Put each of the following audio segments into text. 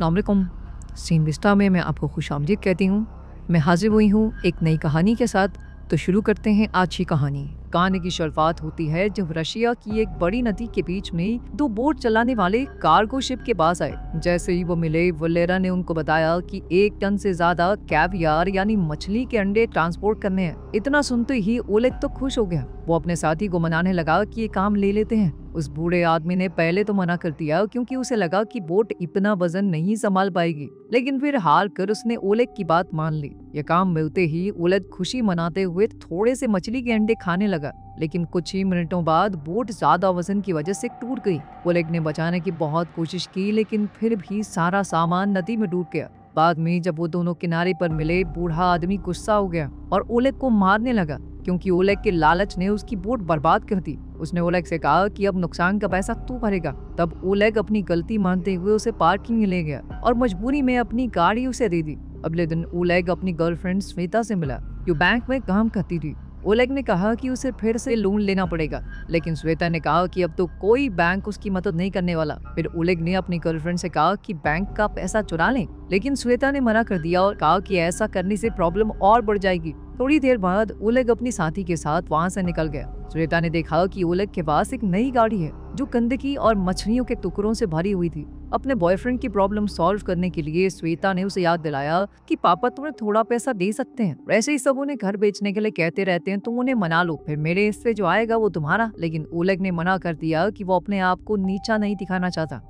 अस्सलाम वालेकुम। Scene Vista में मैं आपको खुशामदीद कहती हूँ। मैं हाजिर हुई हूँ एक नई कहानी के साथ। तो शुरू करते हैं आज की कहानी। कहानी की शुरुआत होती है जब रशिया की एक बड़ी नदी के बीच में दो बोट चलाने वाले कार्गो शिप के पास आए। जैसे ही वो मिले, वलेरा ने उनको बताया कि 1 टन से ज्यादा कैवियार यानी मछली के अंडे ट्रांसपोर्ट करने हैं। इतना सुनते ही ओलेग तो खुश हो गया। वो अपने साथी को मनाने लगा कि ये काम ले लेते हैं। उस बूढ़े आदमी ने पहले तो मना कर दिया क्योंकि उसे लगा कि बोट इतना वजन नहीं संभाल पाएगी, लेकिन फिर हार कर उसने ओलेग की बात मान ली। ये काम मिलते ही ओलेग खुशी मनाते हुए थोड़े से मछली के अंडे खाने लगा, लेकिन कुछ ही मिनटों बाद बोट ज्यादा वजन की वजह से टूट गई। ओलेग ने बचाने की बहुत कोशिश की, लेकिन फिर भी सारा सामान नदी में डूब गया। बाद में जब वो दोनों किनारे पर मिले, बूढ़ा आदमी गुस्सा हो गया और ओलेग को मारने लगा क्योंकि ओलेग के लालच ने उसकी बोट बर्बाद कर दी। उसने ओलेग से कहा कि अब नुकसान का पैसा तू भरेगा। तब ओलेग अपनी गलती मानते हुए उसे पार्किंग में ले गया और मजबूरी में अपनी गाड़ी उसे दे दी। अगले दिन ओलेग अपनी गर्लफ्रेंड श्वेता से मिला, जो बैंक में काम करती थी। ओलेग ने कहा कि उसे फिर से लोन लेना पड़ेगा, लेकिन श्वेता ने कहा कि अब तो कोई बैंक उसकी मदद नहीं करने वाला। फिर ओलेग ने अपनी गर्लफ्रेंड से कहा कि बैंक का पैसा चुरा लें, लेकिन श्वेता ने मना कर दिया और कहा कि ऐसा करने से प्रॉब्लम और बढ़ जाएगी। थोड़ी देर बाद ओलेग अपनी साथी के साथ वहाँ से निकल गया। श्वेता ने देखा कि ओलेग के पास एक नई गाड़ी है जो गंदगी और मछलियों के टुकड़ों से भरी हुई थी। अपने बॉयफ्रेंड की प्रॉब्लम सॉल्व करने के लिए श्वेता ने उसे याद दिलाया कि पापा तुम्हें थोड़ा पैसा दे सकते हैं, वैसे ही सब उन्हें घर बेचने के लिए कहते रहते हैं, तुम उन्हें मना लो, फिर मेरे हिस्से जो आएगा वो तुम्हारा। लेकिन ओलेग ने मना कर दिया कि वो अपने आप को नीचा नहीं दिखाना चाहता।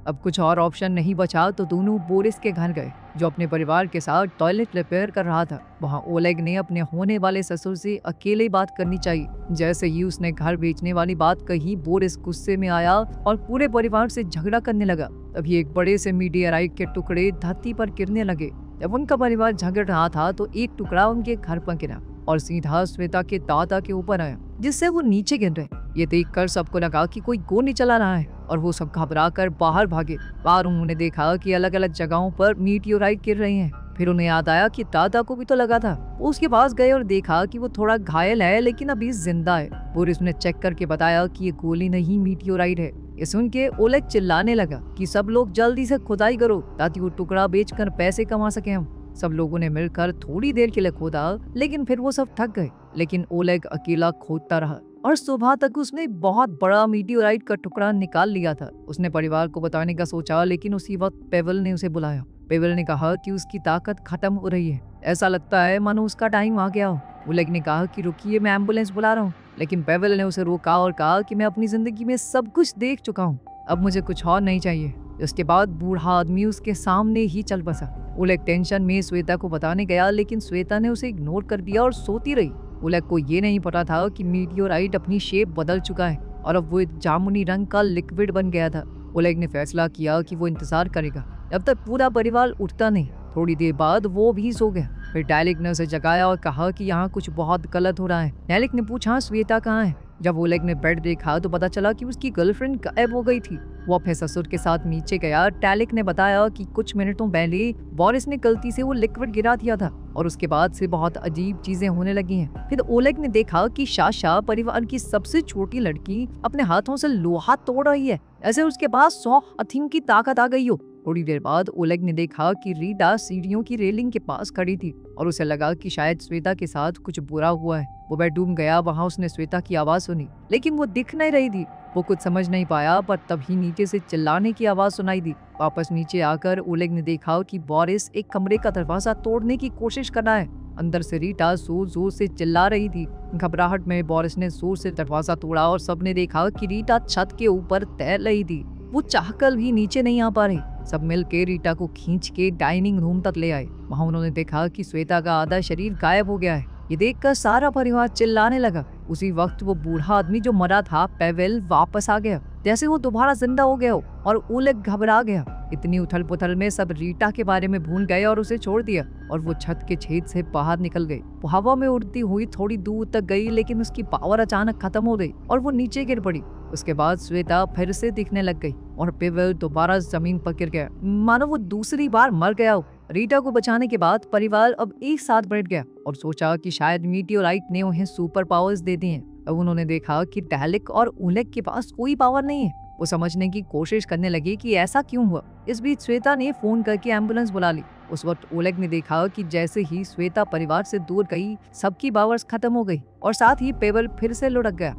अब कुछ और ऑप्शन नहीं बचा तो दोनों बोरिस के घर गए, जो अपने परिवार के साथ टॉयलेट रिपेयर कर रहा था। वहाँ ओलेग ने अपने होने वाले ससुर से अकेले बात करनी चाहिए। जैसे ही उसने घर बेचने वाली बात कही, बोरिस गुस्से में आया और पूरे परिवार से झगड़ा करने लगा। तभी एक बड़े से मीडियाराइट के टुकड़े धरती पर गिरने लगे। जब उनका परिवार झगड़ रहा था तो एक टुकड़ा उनके घर पर गिरा और सीधा श्वेता के दादा के ऊपर आया, जिससे वो नीचे गिर गए। ये देखकर सबको लगा कि कोई गोली चला रहा है और वो सब घबरा कर बाहर भागे। बाहर उन्होंने देखा कि अलग अलग जगहों पर मीटियोराइट गिर रहे हैं। फिर उन्हें याद आया कि दादा को भी तो लगा था। वो उसके पास गए और देखा कि वो थोड़ा घायल है, लेकिन अभी जिंदा है। बोरिस ने चेक करके बताया कि ये गोली नहीं, मीटियोराइट है। ये सुन के ओलेग चिल्लाने लगा कि सब लोग जल्दी से खुदाई करो ताकि वो टुकड़ा बेचकर पैसे कमा सके हम। सब लोगों ने मिलकर थोड़ी देर के लिए खोदा, लेकिन फिर वो सब थक गए। लेकिन ओलेग अकेला खोदता रहा और सुबह तक उसने बहुत बड़ा मीटियोराइट का टुकड़ा निकाल लिया था। उसने परिवार को बताने का सोचा, लेकिन उसी वक्त पेवल ने उसे बुलाया। पेवल ने कहा कि उसकी ताकत खत्म हो रही है, ऐसा लगता है मानो उसका टाइम आ गया हो। ओलेग ने कहा कि रुकिए, मैं एम्बुलेंस बुला रहा हूँ, लेकिन पेवल ने उसे रोका और कहा कि मैं अपनी जिंदगी में सब कुछ देख चुका हूँ, अब मुझे कुछ और नहीं चाहिए। उसके बाद बूढ़ा आदमी उसके सामने ही चल बसा। ओलेग टेंशन में श्वेता को बताने गया, लेकिन श्वेता ने उसे इग्नोर कर दिया और सोती रही। ओलेग को ये नहीं पता था कि मीटियोराइट अपनी शेप बदल चुका है और अब वो एक जामुनी रंग का लिक्विड बन गया था। ओलेग ने फैसला किया कि वो इंतजार करेगा जब तक पूरा परिवार उठता नहीं। थोड़ी देर बाद वो भी सो गया। फिर टैलिक ने उसे जगाया और कहा कि यहाँ कुछ बहुत गलत हो रहा है। टैलिक ने पूछा, श्वेता कहाँ है? जब ओलेग ने बेड देखा तो पता चला कि उसकी गर्लफ्रेंड गायब हो गई थी। वो अपने ससुर के साथ नीचे गया। टैलिक ने बताया कि कुछ मिनटों पहले बोरिस ने गलती से वो लिक्विड गिरा दिया था और उसके बाद से बहुत अजीब चीजें होने लगी हैं। फिर ओलेग ने देखा कि साशा, परिवार की सबसे छोटी लड़की, अपने हाथों से लोहा तोड़ रही है, ऐसे उसके पास 100 हथियारों की ताकत आ गई हो। थोड़ी देर बाद ओलेग ने देखा कि रीटा सीढ़ियों की रेलिंग के पास खड़ी थी और उसे लगा कि शायद श्वेता के साथ कुछ बुरा हुआ है। वो बेडरूम गया, वहाँ उसने श्वेता की आवाज सुनी, लेकिन वो दिख नहीं रही थी। वो कुछ समझ नहीं पाया, पर तभी नीचे से चिल्लाने की आवाज सुनाई दी। वापस नीचे आकर ओलेग ने देखा कि बोरिस एक कमरे का दरवाजा तोड़ने की कोशिश कर रहा है। अंदर से रीटा जोर जोर से चिल्ला रही थी। घबराहट में बोरिस ने जोर से दरवाजा तोड़ा और सबने देखा कि रीटा छत के ऊपर तैर रही थी। वो चाहकर भी नीचे नहीं आ पा रही। सब मिलकर रीटा को खींच के डाइनिंग रूम तक ले आए। वहाँ उन्होंने देखा कि श्वेता का आधा शरीर गायब हो गया है। ये देखकर सारा परिवार चिल्लाने लगा। उसी वक्त वो बूढ़ा आदमी जो मरा था, पेवेल, वापस आ गया, जैसे वो दोबारा जिंदा हो गया हो, और ओलेग घबरा गया। इतनी उथल पुथल में सब रीटा के बारे में भूल गए और उसे छोड़ दिया और वो छत के छेद से बाहर निकल गई। वो हवा में उड़ती हुई थोड़ी दूर तक गई, लेकिन उसकी पावर अचानक खत्म हो गई और वो नीचे गिर पड़ी। उसके बाद श्वेता फिर से दिखने लग गई और पेवेल दोबारा जमीन पर गिर गया, मानो वो दूसरी बार मर गया हो। रीटा को बचाने के बाद परिवार अब एक साथ बैठ गया और सोचा कि शायद मीटियोराइट ने उन्हें सुपर पावर्स दे दी हैं। अब उन्होंने देखा कि टैलिक और ओलेग के पास कोई पावर नहीं है, वो समझने की कोशिश करने लगी कि ऐसा क्यों हुआ। इस बीच श्वेता ने फोन करके एम्बुलेंस बुला ली। उस वक्त ओलेग ने देखा कि जैसे ही श्वेता परिवार से दूर गई, सबकी पावर्स खत्म हो गई और साथ ही पेवल फिर से लुढ़क गया।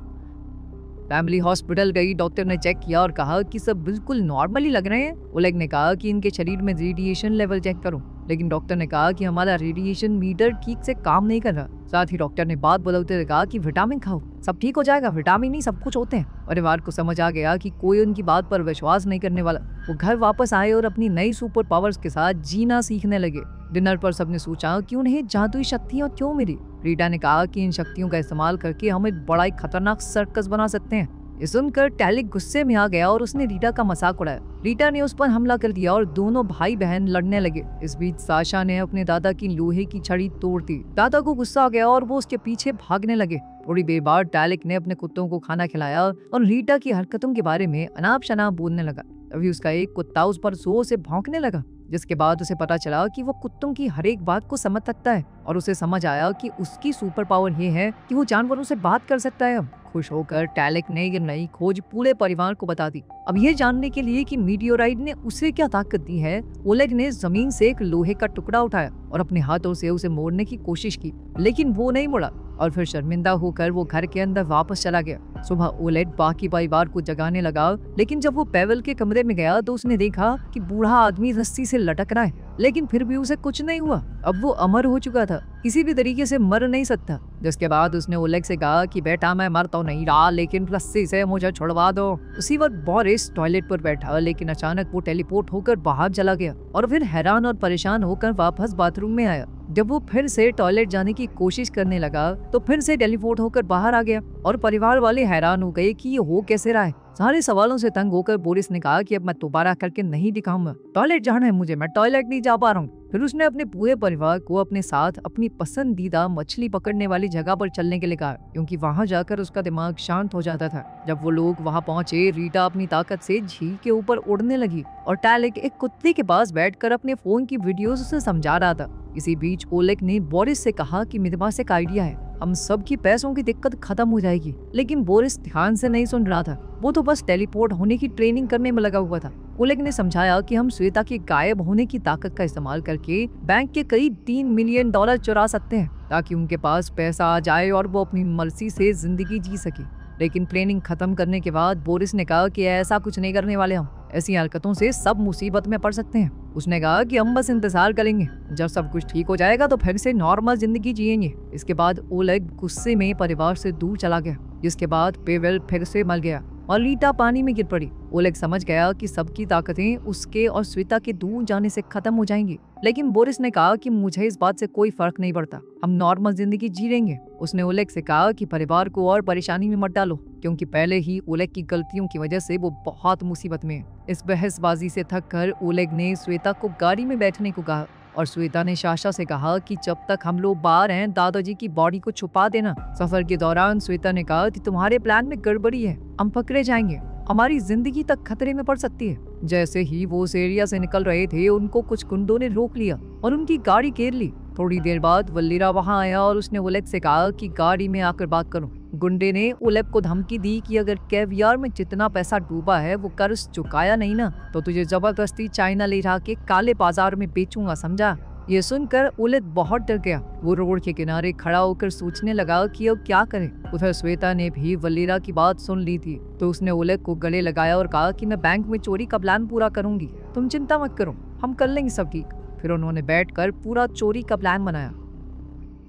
फैमिली हॉस्पिटल गई, डॉक्टर ने चेक किया और कहा कि सब बिल्कुल नॉर्मली लग रहे हैं। ओलेग ने कहा कि इनके शरीर में रेडिएशन लेवल चेक करो, लेकिन डॉक्टर ने कहा कि हमारा रेडिएशन मीटर ठीक से काम नहीं कर रहा। साथ ही डॉक्टर ने बात बदलते हुए कहा कि विटामिन खाओ, सब ठीक हो जाएगा, विटामिन ही सब कुछ होते हैं। परिवार को समझ आ गया कि कोई उनकी बात पर विश्वास नहीं करने वाला। वो घर वापस आए और अपनी नई सुपर पावर्स के साथ जीना सीखने लगे। डिनर पर सबने सोचा कि उन्हें जादुई शक्तियां क्यों मिली। रीटा ने कहा कि इन शक्तियों का इस्तेमाल करके हम एक बड़ा ही खतरनाक सर्कस बना सकते हैं। ये सुनकर टैलिक गुस्से में आ गया और उसने रीटा का मजाक उड़ाया। रीटा ने उस पर हमला कर दिया और दोनों भाई बहन लड़ने लगे। इस बीच साशा ने अपने दादा की लोहे की छड़ी तोड़ दी। दादा को गुस्सा आ गया और वो उसके पीछे भागने लगे। थोड़ी देर बाद टैलिक ने अपने कुत्तों को खाना खिलाया और रीटा की हरकतों के बारे में अनाप शनाप बोलने लगा। तभी उसका एक कुत्ता उस पर जोर से भौंकने लगा, जिसके बाद उसे पता चला कि वो कुत्तों की हर एक बात को समझ सकता है और उसे समझ आया कि उसकी सुपर पावर ये है कि वो जानवरों से बात कर सकता है। खुश होकर टैलिक ने ये नई खोज पूरे परिवार को बता दी। अब ये जानने के लिए कि मीटियोराइट ने उसे क्या ताकत दी है, ओलेग ने जमीन से एक लोहे का टुकड़ा उठाया और अपने हाथों से उसे मोड़ने की कोशिश की, लेकिन वो नहीं मुड़ा और फिर शर्मिंदा होकर वो घर के अंदर वापस चला गया। सुबह ओलेग बाकी परिवार को जगाने लगा, लेकिन जब वो पेवल के कमरे में गया तो उसने देखा कि बूढ़ा आदमी रस्सी से लटक रहा है, लेकिन फिर भी उसे कुछ नहीं हुआ। अब वो अमर हो चुका था, किसी भी तरीके से मर नहीं सकता। जिसके बाद उसने ओलेग से कहा कि बेटा मैं मर तो नहीं रहा, लेकिन रस्सी से मुझे छुड़वा दो। उसी वक्त बोरिस टॉयलेट पर बैठा, लेकिन अचानक वो टेलीपोर्ट होकर बाहर चला गया और फिर हैरान और परेशान होकर वापस बाथरूम में आया। जब वो फिर से टॉयलेट जाने की कोशिश करने लगा तो फिर से टेलीपोर्ट होकर बाहर आ गया और परिवार वाले हैरान हो गए कि ये हो कैसे रहा है। सारे सवालों से तंग होकर बोरिस ने कहा कि अब मैं दोबारा करके नहीं दिखाऊंगा, टॉयलेट जाना है मुझे, मैं टॉयलेट नहीं जा पा रहा हूँ। फिर उसने अपने पूरे परिवार को अपने साथ अपनी पसंदीदा मछली पकड़ने वाली जगह पर चलने के लिए कहा, क्योंकि वहां जाकर उसका दिमाग शांत हो जाता था। जब वो लोग वहां पहुंचे, रीटा अपनी ताकत से झील के ऊपर उड़ने लगी और टैलिक एक कुत्ते के पास बैठकर अपने फोन की वीडियोस उसे समझा रहा था। इसी बीच ओलेग ने बोरिस से कहा कि मेरे पास एक आइडिया है, हम सबकी पैसों की दिक्कत खत्म हो जाएगी। लेकिन बोरिस ध्यान से नहीं सुन रहा था, वो तो बस टेलीपोर्ट होने की ट्रेनिंग करने में लगा हुआ था। ओलेग ने समझाया कि हम श्वेता के गायब होने की ताकत का इस्तेमाल करके बैंक के करीब $3 मिलियन चुरा सकते हैं, ताकि उनके पास पैसा आ जाए और वो अपनी मर्जी से जिंदगी जी सके। लेकिन ट्रेनिंग खत्म करने के बाद बोरिस ने कहा कि ऐसा कुछ नहीं करने वाले हम, ऐसी हरकतों से सब मुसीबत में पड़ सकते हैं। उसने कहा कि हम बस इंतजार करेंगे, जब सब कुछ ठीक हो जाएगा तो फिर से नॉर्मल जिंदगी जिएंगे। इसके बाद ओलेग गुस्से में परिवार से दूर चला गया, जिसके बाद पेवेल फिर से मर गया और रीटा पानी में गिर पड़ी। ओलेग समझ गया कि सबकी ताकतें उसके और श्वेता के दूर जाने से खत्म हो जाएंगी, लेकिन बोरिस ने कहा कि मुझे इस बात से कोई फर्क नहीं पड़ता, हम नॉर्मल जिंदगी जी लेंगे। उसने ओलेग से कहा कि परिवार को और परेशानी में मत डालो, क्योंकि पहले ही ओलेग की गलतियों की वजह से वो बहुत मुसीबत में है। इस बहसबाजी से थक कर ओलेग ने श्वेता को गाड़ी में बैठने को कहा और श्वेता ने साशा से कहा कि जब तक हम लोग बाहर हैं दादाजी की बॉडी को छुपा देना। सफर के दौरान श्वेता ने कहा कि तुम्हारे प्लान में गड़बड़ी है, हम पकड़े जाएंगे, हमारी जिंदगी तक खतरे में पड़ सकती है। जैसे ही वो उस एरिया से निकल रहे थे, उनको कुछ गुंडों ने रोक लिया और उनकी गाड़ी घेर ली। थोड़ी देर बाद वल्लीरा वहां आया और उसने ओलेग से कहा कि गाड़ी में आकर बात करो। गुंडे ने ओलेग को धमकी दी कि अगर कैवियर में जितना पैसा डूबा है वो कर्ज चुकाया नहीं ना, तो तुझे जबरदस्ती चाइना ले जाके काले बाजार में बेचूंगा, समझा। ये सुनकर ओलेग बहुत डर गया। वो रोड के किनारे खड़ा होकर सोचने लगा कि अब क्या करे। उधर श्वेता ने भी वल्लीरा की बात सुन ली थी, तो उसने ओलेग को गले लगाया और कहा कि मैं बैंक में चोरी का प्लान पूरा करूंगी, तुम चिंता मत करो, हम कर लेंगे सब ठीक। फिर उन्होंने बैठकर पूरा चोरी का प्लान बनाया।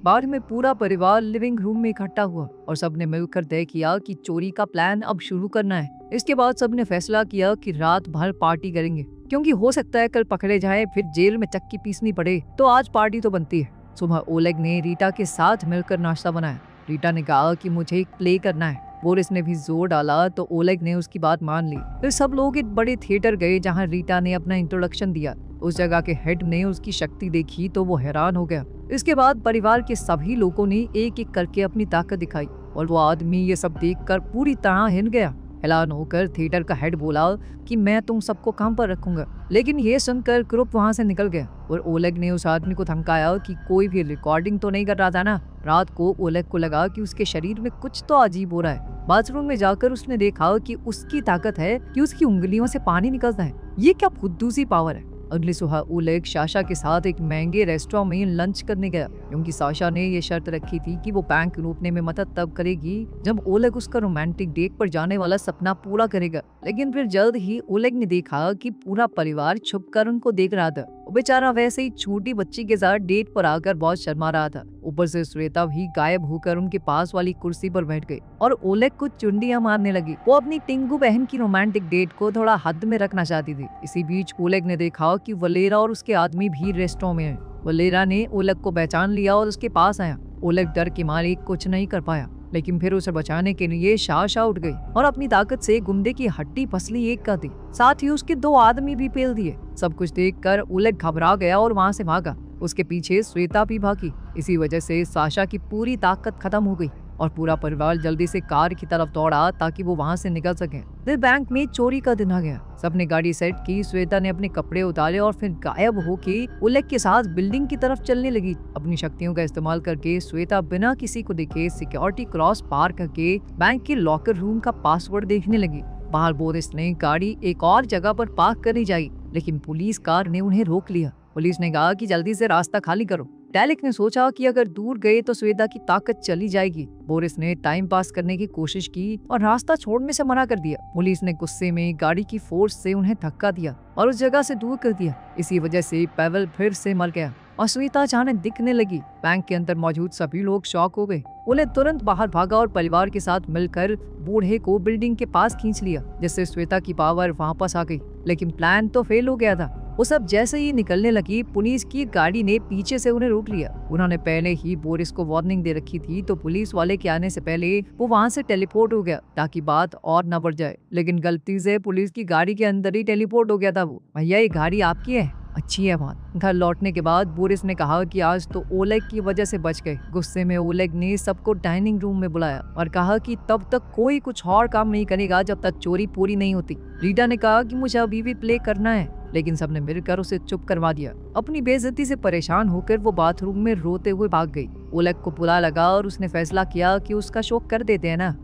बाद में पूरा परिवार लिविंग रूम में इकट्ठा हुआ और सबने मिलकर तय किया कि चोरी का प्लान अब शुरू करना है। इसके बाद सबने फैसला किया कि रात भर पार्टी करेंगे, क्योंकि हो सकता है कल पकड़े जाए फिर जेल में चक्की पीसनी पड़े, तो आज पार्टी तो बनती है। सुबह ओलेग ने रीटा के साथ मिलकर नाश्ता बनाया। रीटा ने कहा कि मुझे एक प्ले करना है। बोरिस ने भी जोर डाला तो ओलेग ने उसकी बात मान ली। फिर सब लोग एक बड़े थिएटर गए जहाँ रीटा ने अपना इंट्रोडक्शन दिया। उस जगह के हेड ने उसकी शक्ति देखी तो वो हैरान हो गया। इसके बाद परिवार के सभी लोगों ने एक एक करके अपनी ताकत दिखाई और वो आदमी ये सब देखकर पूरी तरह हिल गया। हैरान होकर थिएटर का हेड बोला कि मैं तुम सबको काम पर रखूंगा, लेकिन ये सुनकर ग्रुप वहां से निकल गया और ओलेग ने उस आदमी को धमकाया कि कोई भी रिकॉर्डिंग तो नहीं कर रहा था ना। रात को ओलेग को लगा कि उसके शरीर में कुछ तो अजीब हो रहा है। बाथरूम में जाकर उसने देखा कि उसकी ताकत है कि उसकी उंगलियों से पानी निकलता है। ये क्या खुद्दूसी पावर है। अगली सुबह ओलेग साशा के साथ एक महंगे रेस्टोरेंट में लंच करने गया, क्योंकि साशा ने ये शर्त रखी थी कि वो बैंक लूटने में मदद तब करेगी जब ओलेग उसका रोमांटिक डेट पर जाने वाला सपना पूरा करेगा। लेकिन फिर जल्द ही ओलेग ने देखा कि पूरा परिवार छुपकर उनको देख रहा था। वो बेचारा वैसे ही छोटी बच्ची के साथ डेट पर आकर बहुत शर्मा रहा था। ऊपर से श्वेता भी गायब होकर उनके पास वाली कुर्सी पर बैठ गई और ओलेग को चुंडियां मारने लगी। वो अपनी टिंगू बहन की रोमांटिक डेट को थोड़ा हद में रखना चाहती थी। इसी बीच ओलेग ने देखा कि वलेरा और उसके आदमी भी रेस्टोरेंट में हैं। वलेरा ने ओलेग को पहचान लिया और उसके पास आया। ओलेग डर के मारे कुछ नहीं कर पाया, लेकिन फिर उसे बचाने के लिए शाशा उठ गई और अपनी ताकत से गुंडे की हड्डी पसली एक कर दी। साथ ही उसके 2 आदमी भी पेल दिए। सब कुछ देखकर ओलेग घबरा गया और वहां से भागा। उसके पीछे श्वेता भी भागी। इसी वजह से साशा की पूरी ताकत खत्म हो गई और पूरा परिवार जल्दी से कार की तरफ दौड़ा ताकि वो वहां से निकल सके। फिर बैंक में चोरी का दिन आ गया। सबने गाड़ी सेट की। श्वेता ने अपने कपड़े उतारे और फिर गायब होके ओलेग के साथ बिल्डिंग की तरफ चलने लगी। अपनी शक्तियों का इस्तेमाल करके श्वेता बिना किसी को देखे सिक्योरिटी क्रॉस पार करके बैंक के लॉकर रूम का पासवर्ड देखने लगी। बाहर बोरिस ने गाड़ी एक और जगह पर पार्क करनी चाहिए, लेकिन पुलिस कार ने उन्हें रोक लिया। पुलिस ने कहा कि जल्दी से रास्ता खाली करो। टैलिक ने सोचा कि अगर दूर गए तो श्वेता की ताकत चली जाएगी। बोरिस ने टाइम पास करने की कोशिश की और रास्ता छोड़ने से मना कर दिया। पुलिस ने गुस्से में गाड़ी की फोर्स से उन्हें धक्का दिया और उस जगह से दूर कर दिया। इसी वजह से पेवल फिर से मर गया और श्वेता अचानक दिखने लगी। बैंक के अंदर मौजूद सभी लोग शॉक हो गए। उन्हें तुरंत बाहर भागा और परिवार के साथ मिलकर बूढ़े को बिल्डिंग के पास खींच लिया, जिससे श्वेता की पावर वापस आ गई। लेकिन प्लान तो फेल हो गया था। वो सब जैसे ही निकलने लगी, पुलिस की गाड़ी ने पीछे से उन्हें रोक लिया। उन्होंने पहले ही बोरिस को वार्निंग दे रखी थी, तो पुलिस वाले के आने से पहले वो वहां से टेलीपोर्ट हो गया ताकि बात और न बढ़ जाए। लेकिन गलती से पुलिस की गाड़ी के अंदर ही टेलीपोर्ट हो गया था वो। भैया ये गाड़ी आपकी है? अच्छी है बात। घर लौटने के बाद बोरिस ने कहा कि आज तो ओलेग की वजह से बच गए। गुस्से में ओलेग ने सबको डाइनिंग रूम में बुलाया और कहा कि तब तक कोई कुछ और काम नहीं करेगा जब तक चोरी पूरी नहीं होती। रीटा ने कहा कि मुझे अभी भी प्ले करना है, लेकिन सबने मिलकर उसे चुप करवा दिया। अपनी बेइज्जती से परेशान होकर वो बाथरूम में रोते हुए भाग गई। ओलेग को बुरा लगा और उसने फैसला किया कि उसका शो कर देते हैं ना।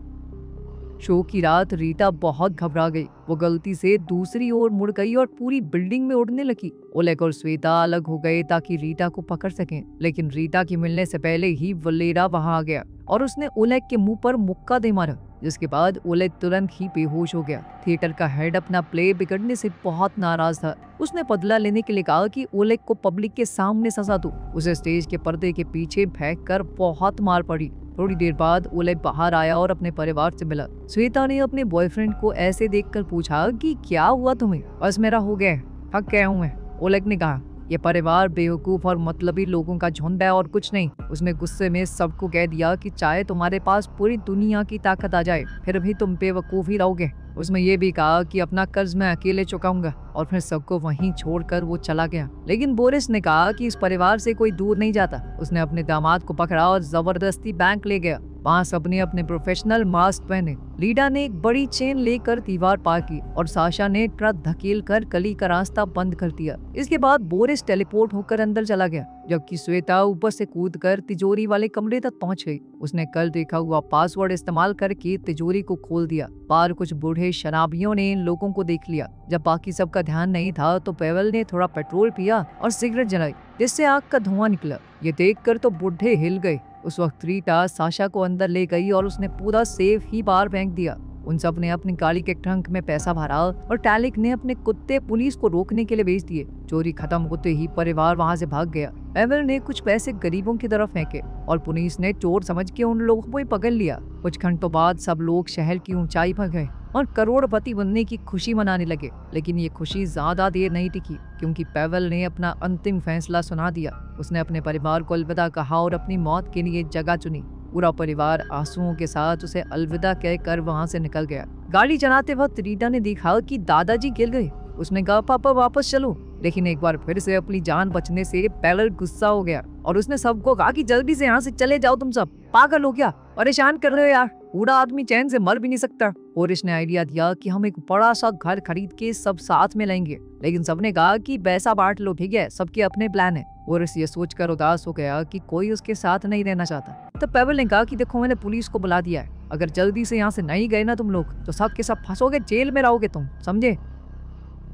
शो की रात रीटा बहुत घबरा गई। वो गलती से दूसरी ओर मुड़ गई और पूरी बिल्डिंग में उड़ने लगी। ओलेग और श्वेता अलग हो गए ताकि रीटा को पकड़ सकें, लेकिन रीटा के मिलने से पहले ही वलेरा वहां आ गया और उसने ओलेग के मुंह पर मुक्का दे मारा, जिसके बाद ओलेग तुरंत ही बेहोश हो गया। थिएटर का हेड अपना प्ले बिगड़ने से बहुत नाराज था। उसने बदला लेने के लिए कहा कि ओलेग को पब्लिक के सामने सजा दो। उसे स्टेज के पर्दे के पीछे फेंक कर बहुत मार पड़ी। थोड़ी देर बाद ओलेग बाहर आया और अपने परिवार से मिला। श्वेता ने अपने बॉयफ्रेंड को ऐसे देखकर पूछा कि क्या हुआ तुम्हें? बस मेरा हो गया, थक गया हूँ मैं। ओलेग ने कहा, ये परिवार बेवकूफ और मतलबी लोगों का झुंड है और कुछ नहीं। उसने गुस्से में सबको कह दिया कि चाहे तुम्हारे पास पूरी दुनिया की ताकत आ जाए, फिर भी तुम बेवकूफ ही रहोगे। उसमें यह भी कहा कि अपना कर्ज मैं अकेले चुकाऊंगा और फिर सबको वहीं छोड़कर वो चला गया। लेकिन बोरिस ने कहा कि इस परिवार से कोई दूर नहीं जाता। उसने अपने दामाद को पकड़ा और जबरदस्ती बैंक ले गया। वहाँ सबने अपने प्रोफेशनल मास्क पहने। लीडा ने एक बड़ी चेन लेकर दीवार पार की और साशा ने ट्रक धकेल कर गली का रास्ता बंद कर दिया। इसके बाद बोरिस टेलीपोर्ट होकर अंदर चला गया, जबकि श्वेता ऊपर से कूदकर तिजोरी वाले कमरे तक पहुंच गई। उसने कल देखा हुआ पासवर्ड इस्तेमाल करके तिजोरी को खोल दिया। बाहर कुछ बूढ़े शराबियों ने इन लोगों को देख लिया। जब बाकी सबका ध्यान नहीं था तो पेवल ने थोड़ा पेट्रोल पिया और सिगरेट जलाई, जिससे आग का धुआं निकला। ये देखकर तो बूढ़े हिल गए। उस वक्त रीटा साशा को अंदर ले गई और उसने पूरा सेफ ही बाहर फेंक दिया। उन सब ने अपनी गाड़ी के ट्रंक में पैसा भरा और टैलिक ने अपने कुत्ते पुलिस को रोकने के लिए भेज दिए। चोरी खत्म होते ही परिवार वहां से भाग गया। पेवल ने कुछ पैसे गरीबों की तरफ फेंके और पुलिस ने चोर समझ के उन लोगों को ही पकड़ लिया। कुछ घंटों बाद सब लोग शहर की ऊंचाई पर गए और करोड़पति बनने की खुशी मनाने लगे। लेकिन ये खुशी ज्यादा देर नहीं टिकी, क्योंकि पेवल ने अपना अंतिम फैसला सुना दिया। उसने अपने परिवार को अलविदा कहा और अपनी मौत के लिए जगह चुनी। पूरा परिवार आंसुओं के साथ उसे अलविदा कहकर वहां से निकल गया। गाड़ी चलाते वक्त रीटा ने देखा कि दादाजी गिर गए। उसने कहा, पापा वापस चलो। लेकिन एक बार फिर से अपनी जान बचने से पेवल गुस्सा हो गया और उसने सबको कहा कि जल्दी से यहाँ से चले जाओ, तुम सब पागल हो क्या? परेशान कर रहे हो यार, बूढ़ा आदमी चैन से मर भी नहीं सकता। बोरिस ने आइडिया दिया कि हम एक बड़ा सा घर खरीद के सब साथ में लेंगे, लेकिन सबने कहा कि पैसा बांट लो, ठीक है, सबके अपने प्लान है। बोरिस ये सोचकर उदास हो गया कि कोई उसके साथ नहीं रहना चाहता। तब पेवल ने कहा कि देखो, मैंने पुलिस को बुला दिया है, अगर जल्दी से यहाँ से नहीं गए ना तुम लोग तो सब के सब फंसोगे, जेल में रहोगे तुम, समझे?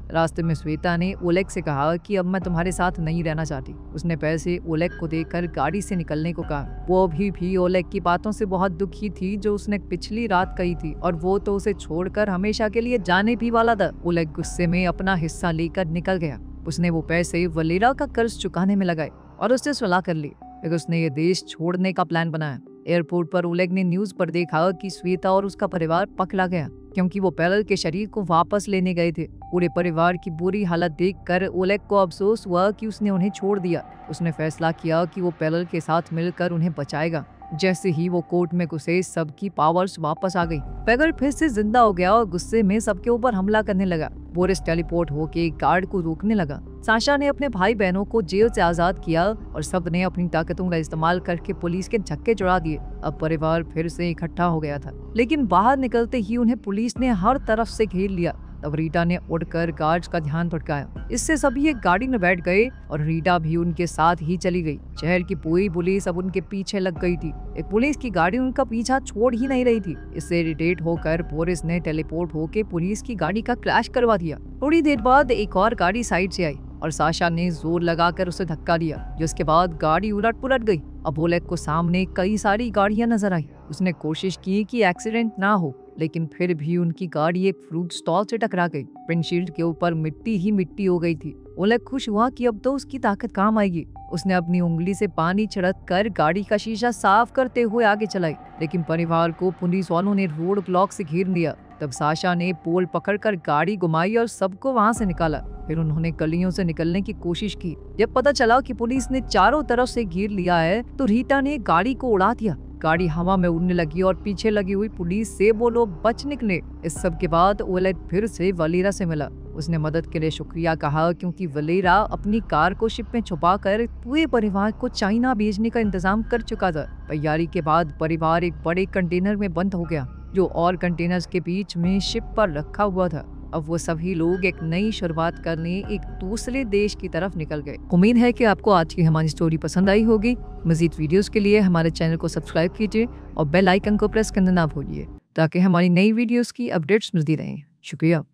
रास्ते में श्वेता ने ओलेग से कहा कि अब मैं तुम्हारे साथ नहीं रहना चाहती। उसने पैसे ओलेग को देकर गाड़ी से निकलने को कहा। वो अभी भी ओलेग की बातों से बहुत दुखी थी जो उसने पिछली रात कही थी, और वो तो उसे छोड़कर हमेशा के लिए जाने भी वाला था। ओलेग गुस्से में अपना हिस्सा लेकर निकल गया। उसने वो पैसे वलेरा का कर्ज चुकाने में लगाए और उससे सुलह कर ली। फिर उसने ये देश छोड़ने का प्लान बनाया। एयरपोर्ट पर ओलेग ने न्यूज पर देखा कि श्वेता और उसका परिवार पकड़ा गया क्योंकि वो पैरल के शरीर को वापस लेने गए थे। पूरे परिवार की बुरी हालत देखकर ओलेग को अफसोस हुआ कि उसने उन्हें छोड़ दिया। उसने फैसला किया कि वो पैरल के साथ मिलकर उन्हें बचाएगा। जैसे ही वो कोर्ट में घुसे सबकी पावर्स वापस आ गई। पैगल फिर से जिंदा हो गया और गुस्से में सबके ऊपर हमला करने लगा। बोरिस टेलीपोर्ट होके गार्ड को रोकने लगा। साशा ने अपने भाई बहनों को जेल से आजाद किया और सब ने अपनी ताकतों का इस्तेमाल करके पुलिस के छक्के चढ़ा दिए। अब परिवार फिर से इकट्ठा हो गया था, लेकिन बाहर निकलते ही उन्हें पुलिस ने हर तरफ से घेर लिया। तब रीटा ने उड़कर गार्ड्स का ध्यान भटकाया। इससे सभी एक गाड़ी में बैठ गए और रीटा भी उनके साथ ही चली गई। शहर की पूरी पुलिस अब उनके पीछे लग गई थी। एक पुलिस की गाड़ी उनका पीछा छोड़ ही नहीं रही थी। इससे इरिटेट होकर बोरिस ने टेलीपोर्ट होकर पुलिस की गाड़ी का क्रैश करवा दिया। थोड़ी देर बाद एक और गाड़ी साइड से आई और साशा ने जोर लगाकर उसे धक्का दिया, जिसके बाद गाड़ी उलट पुलट गई। अब ओलेग को सामने कई सारी गाड़ियां नजर आई। उसने कोशिश की कि एक्सीडेंट ना हो, लेकिन फिर भी उनकी गाड़ी एक फ्रूट स्टॉल से टकरा गई। विंडशील्ड के ऊपर मिट्टी ही मिट्टी हो गई थी। ओलेग खुश हुआ कि अब तो उसकी ताकत काम आएगी। उसने अपनी उंगली से पानी छिड़क कर गाड़ी का शीशा साफ करते हुए आगे चलाई, लेकिन परिवार को पुलिस वालों ने रोड ब्लॉक से घेर दिया। तब साशा ने पोल पकड़कर गाड़ी घुमाई और सबको वहां से निकाला। फिर उन्होंने गलियों से निकलने की कोशिश की। जब पता चला कि पुलिस ने चारों तरफ से घेर लिया है तो रीटा ने गाड़ी को उड़ा दिया। गाड़ी हवा में उड़ने लगी और पीछे लगी हुई पुलिस से वो लोग बच निकले। इस सब के बाद ओलेग फिर से वलेरा से मिला। उसने मदद के लिए शुक्रिया कहा क्योंकि वलेरा अपनी कार को शिप में छुपाकर पूरे परिवार को चाइना भेजने का इंतजाम कर चुका था। तैयारी के बाद परिवार एक बड़े कंटेनर में बंद हो गया जो और कंटेनर्स के बीच में शिप पर रखा हुआ था। अब वो सभी लोग एक नई शुरुआत करने एक दूसरे देश की तरफ निकल गए। उम्मीद है कि आपको आज की हमारी स्टोरी पसंद आई होगी। मजीद वीडियोस के लिए हमारे चैनल को सब्सक्राइब कीजिए और बेल आइकन को प्रेस करना ना भूलिए ताकि हमारी नई वीडियोस की अपडेट्स मिलती रहें। शुक्रिया।